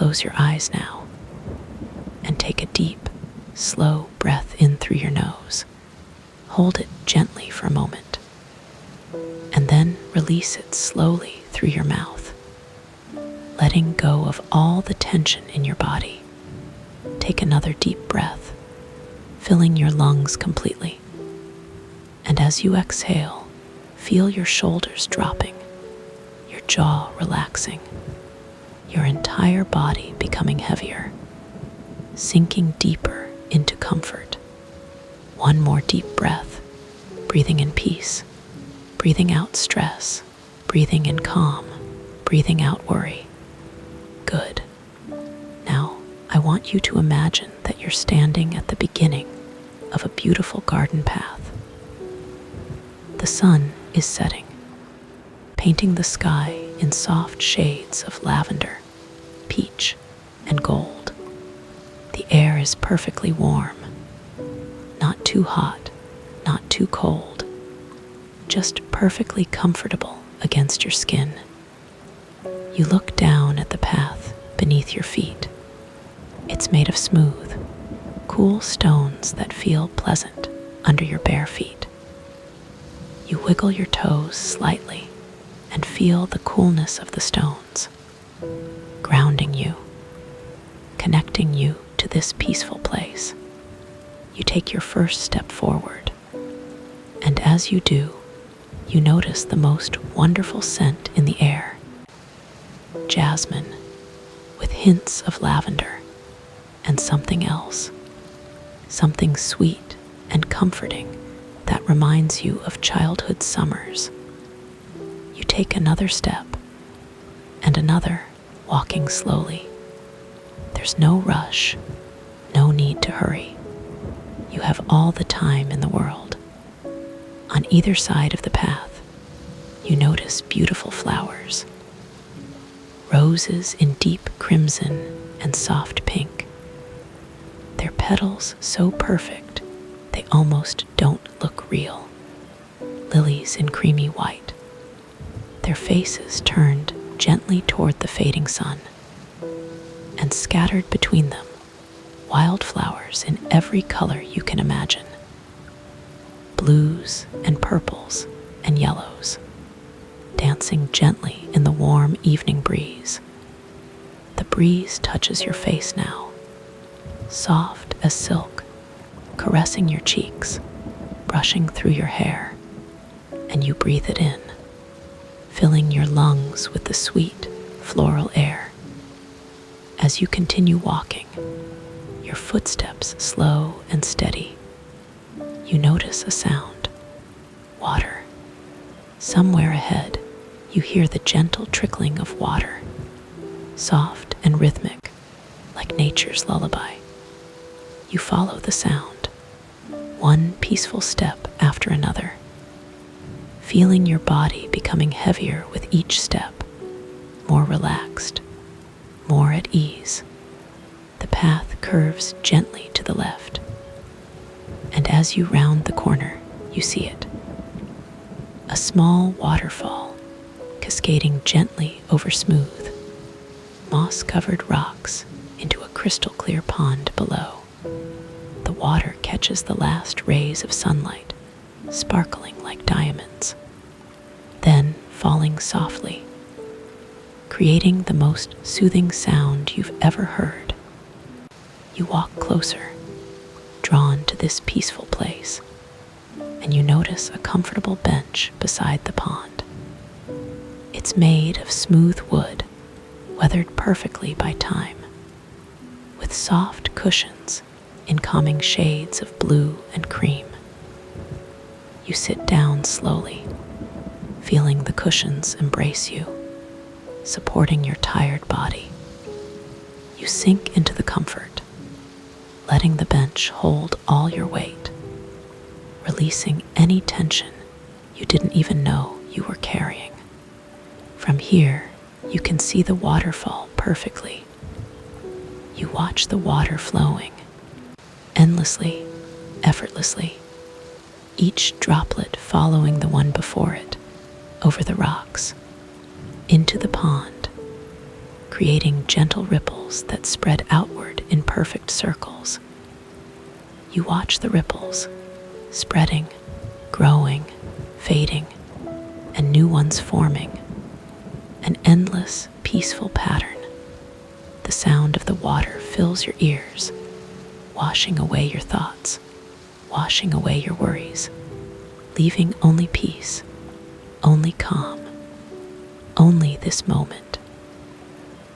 Close your eyes now and take a deep, slow breath in through your nose. Hold it gently for a moment, and then release it slowly through your mouth, letting go of all the tension in your body. Take another deep breath, filling your lungs completely. And as you exhale, feel your shoulders dropping, your jaw relaxing, your entire body becoming heavier, sinking deeper into comfort. One more deep breath, breathing in peace, breathing out stress, breathing in calm, breathing out worry. Good. Now, I want you to imagine that you're standing at the beginning of a beautiful garden path. The sun is setting, painting the sky in soft shades of lavender, peach, and gold. The air is perfectly warm, not too hot, not too cold, just perfectly comfortable against your skin. You look down at the path beneath your feet. It's made of smooth, cool stones that feel pleasant under your bare feet. You wiggle your toes slightly and feel the coolness of the stones, grounding you, connecting you to this peaceful place. You take your first step forward, and as you do, you notice the most wonderful scent in the air. Jasmine, with hints of lavender, and something else, something sweet and comforting that reminds you of childhood summers. You take another step, and another, walking slowly. There's no rush, no need to hurry. You have all the time in the world. On either side of the path, you notice beautiful flowers. Roses in deep crimson and soft pink. Their petals so perfect, they almost don't look real. Lilies in creamy white. Their faces turned gently toward the fading sun. And scattered between them, wildflowers in every color you can imagine. Blues and purples and yellows, dancing gently in the warm evening breeze. The breeze touches your face now, soft as silk, caressing your cheeks, brushing through your hair, and you breathe it in, filling your lungs with the sweet, floral air. As you continue walking, your footsteps slow and steady. You notice a sound, water. Somewhere ahead, you hear the gentle trickling of water, soft and rhythmic, like nature's lullaby. You follow the sound, one peaceful step after another, feeling your body becoming heavier with each step, more relaxed, more at ease. The path curves gently to the left, and as you round the corner, you see it. A small waterfall, cascading gently over smooth, moss-covered rocks into a crystal-clear pond below. The water catches the last rays of sunlight, sparkling like diamonds, then falling softly, creating the most soothing sound you've ever heard. You walk closer, drawn to this peaceful place, and you notice a comfortable bench beside the pond. It's made of smooth wood, weathered perfectly by time, with soft cushions in calming shades of blue and cream. You sit down slowly, feeling the cushions embrace you, supporting your tired body. You sink into the comfort, letting the bench hold all your weight, releasing any tension you didn't even know you were carrying. From here, you can see the waterfall perfectly. You watch the water flowing, endlessly, effortlessly, each droplet following the one before it, over the rocks, into the pond, creating gentle ripples that spread outward in perfect circles. You watch the ripples, spreading, growing, fading, and new ones forming, an endless, peaceful pattern. The sound of the water fills your ears, washing away your thoughts, washing away your worries, leaving only peace, only calm, only this moment.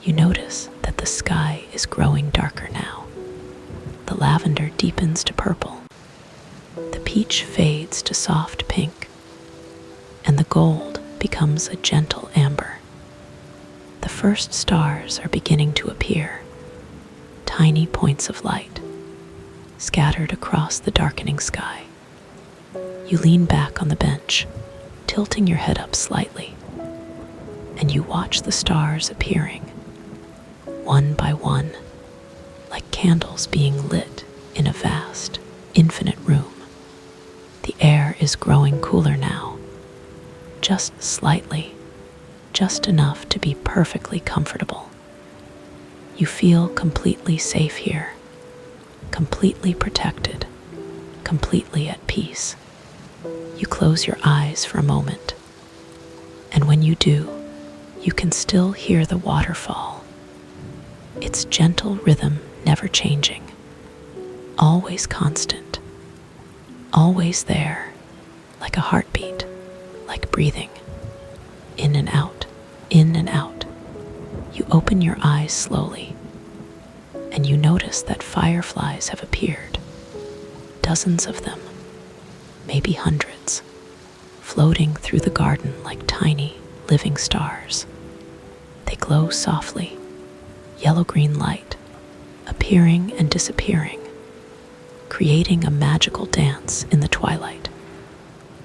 You notice that the sky is growing darker now. The lavender deepens to purple, the peach fades to soft pink, and the gold becomes a gentle amber. The first stars are beginning to appear, tiny points of light, scattered across the darkening sky. You lean back on the bench, tilting your head up slightly, and you watch the stars appearing, one by one, like candles being lit in a vast, infinite room. The air is growing cooler now, just slightly, just enough to be perfectly comfortable. You feel completely safe here, completely protected, completely at peace. You close your eyes for a moment, and when you do, you can still hear the waterfall, its gentle rhythm never changing, always constant, always there, like a heartbeat, like breathing, in and out, in and out. You open your eyes slowly, and you notice that fireflies have appeared, dozens of them, maybe hundreds, floating through the garden like tiny, living stars. They glow softly, yellow-green light, appearing and disappearing, creating a magical dance in the twilight.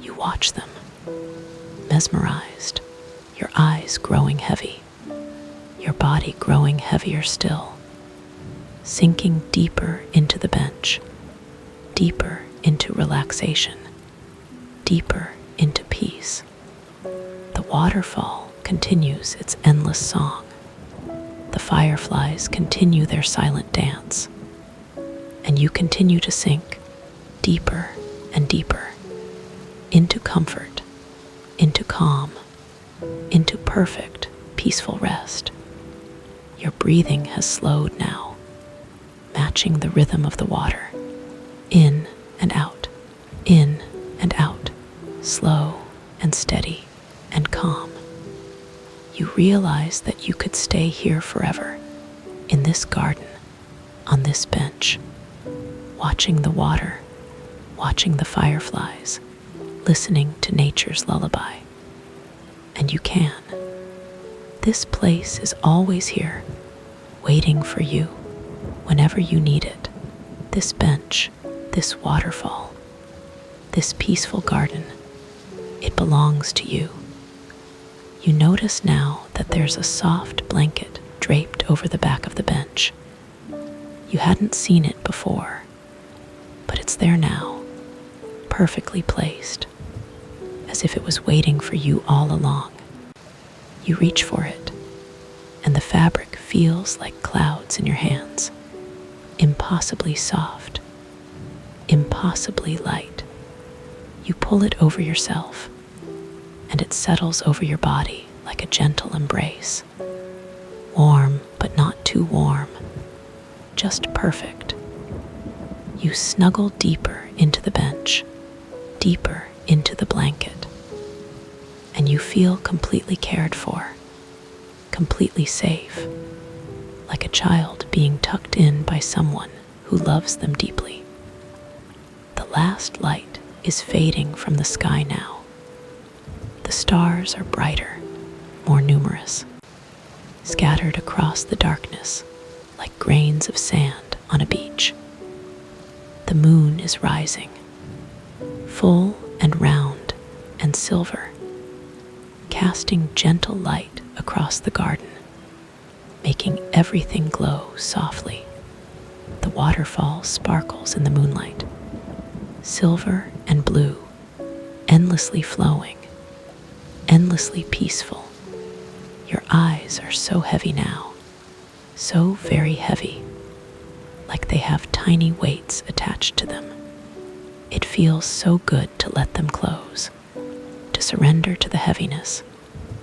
You watch them, mesmerized, your eyes growing heavy, your body growing heavier still, sinking deeper into the bench, deeper into relaxation, deeper into peace. The waterfall continues its endless song. The fireflies continue their silent dance, and you continue to sink deeper and deeper into comfort, into calm, into perfect, peaceful rest. Your breathing has slowed now, matching the rhythm of the water, in and out, in and out, slow and steady and calm. You realize that you could stay here forever, in this garden, on this bench, watching the water, watching the fireflies, listening to nature's lullaby. And you can. This place is always here, waiting for you, whenever you need it. This bench, this waterfall, this peaceful garden, it belongs to you. You notice now that there's a soft blanket draped over the back of the bench. You hadn't seen it before, but it's there now, perfectly placed, as if it was waiting for you all along. You reach for it, and the fabric feels like clouds in your hands, impossibly soft, impossibly light. You pull it over yourself, and it settles over your body like a gentle embrace. Warm, but not too warm, just perfect. You snuggle deeper into the bench, deeper into the blanket, and you feel completely cared for, completely safe, like a child being tucked in by someone who loves them deeply. The last light is fading from the sky now. The stars are brighter, more numerous, scattered across the darkness like grains of sand on a beach. The moon is rising, full and round and silver, casting gentle light across the garden, making everything glow softly. The waterfall sparkles in the moonlight, silver and blue, endlessly flowing, endlessly peaceful. Your eyes are so heavy now, so very heavy, like they have tiny weights attached to them. It feels so good to let them close, to surrender to the heaviness,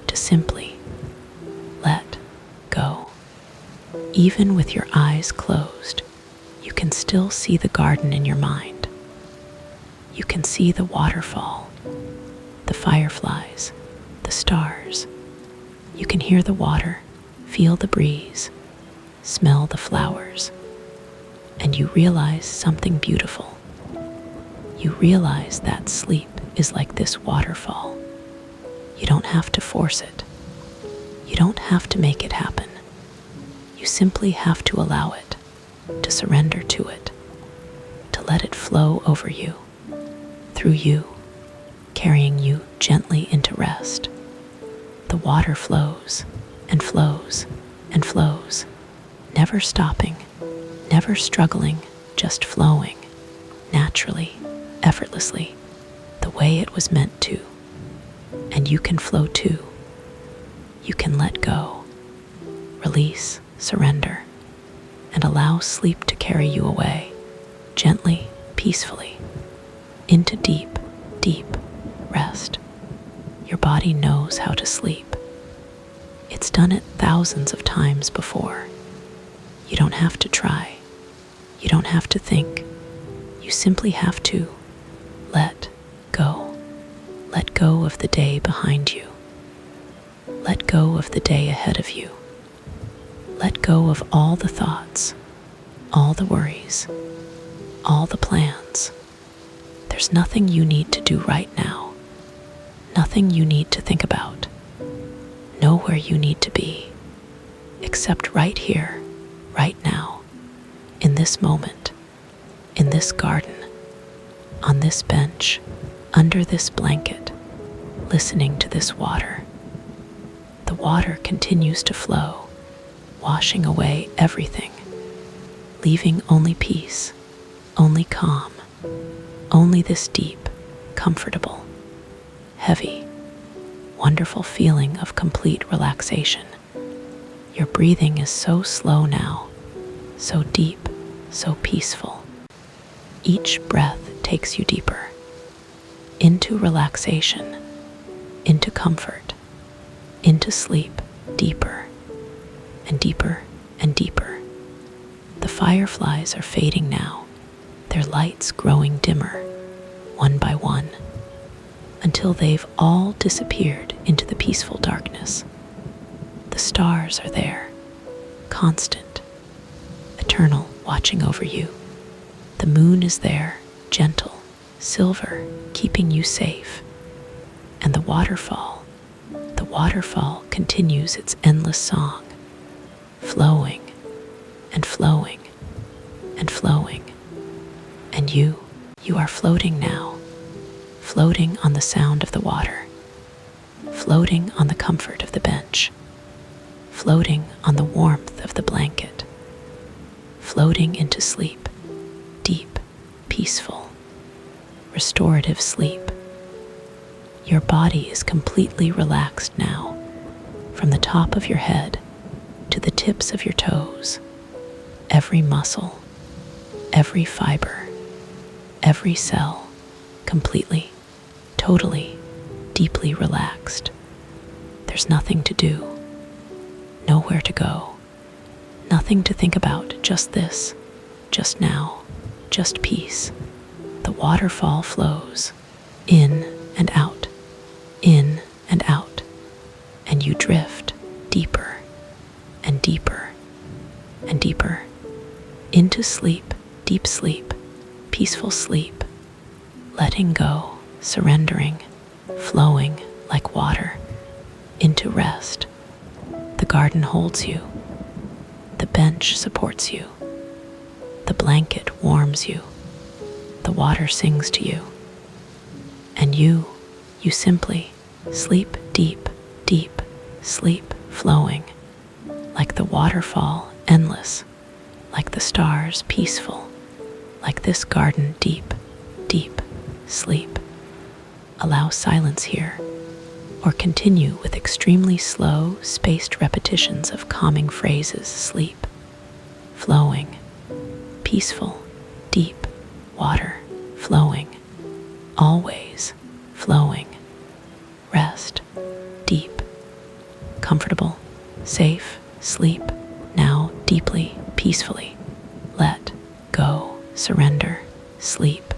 to simply let go. Even with your eyes closed, you can still see the garden in your mind. You can see the waterfall, the fireflies, the stars. You can hear the water, feel the breeze, smell the flowers, and you realize something beautiful. You realize that sleep is like this waterfall. You don't have to force it. You don't have to make it happen. You simply have to allow it, to surrender to it, to let it flow over you, through you, carrying you gently into rest. The water flows and flows and flows, never stopping, never struggling, just flowing, naturally, effortlessly, the way it was meant to. And you can flow too. You can let go, release, surrender, and allow sleep to carry you away, gently, peacefully, into deep, deep rest. Your body knows how to sleep. It's done it thousands of times before. You don't have to try. You don't have to think. You simply have to let go. Let go of the day behind you. Let go of the day ahead of you. Let go of all the thoughts, all the worries, all the plans. There's nothing you need to do right now. Nothing you need to think about. Nowhere you need to be, except right here, right now, in this moment, in this garden, on this bench, under this blanket, listening to this water. The water continues to flow, washing away everything, leaving only peace, only calm, only this deep, comfortable, heavy, wonderful feeling of complete relaxation. Your breathing is so slow now, so deep, so peaceful. Each breath takes you deeper, into relaxation, into comfort, into sleep, deeper and deeper and deeper. The fireflies are fading now, their lights growing dimmer, one by one, until they've all disappeared into the peaceful darkness. The stars are there, constant, eternal, watching over you. The moon is there, gentle, silver, keeping you safe. And the waterfall continues its endless song, flowing and flowing and flowing. And you are floating now, floating on the sound of the water, floating on the comfort of the bench, floating on the warmth of the blanket, floating into sleep, deep, peaceful, restorative sleep. Your body is completely relaxed now, from the top of your head to the tips of your toes. Every muscle, every fiber, every cell, completely, totally, deeply relaxed. There's nothing to do, nowhere to go, nothing to think about, just this, just now, just peace. The waterfall flows in and out, in and out, and you drift deeper and deeper and deeper into sleep, deep sleep, peaceful sleep, letting go, surrendering, flowing like water into rest. The garden holds you, the bench supports you, the blanket warms you, the water sings to you, and you simply sleep deep, deep, sleep flowing, like the waterfall endless, like the stars peaceful, like this garden deep, deep sleep. Allow silence here, or continue with extremely slow, spaced repetitions of calming phrases. Sleep, flowing, peaceful, deep water flowing, always flowing. Rest, deep, comfortable, safe, sleep, now deeply, peacefully. Let go, surrender, sleep.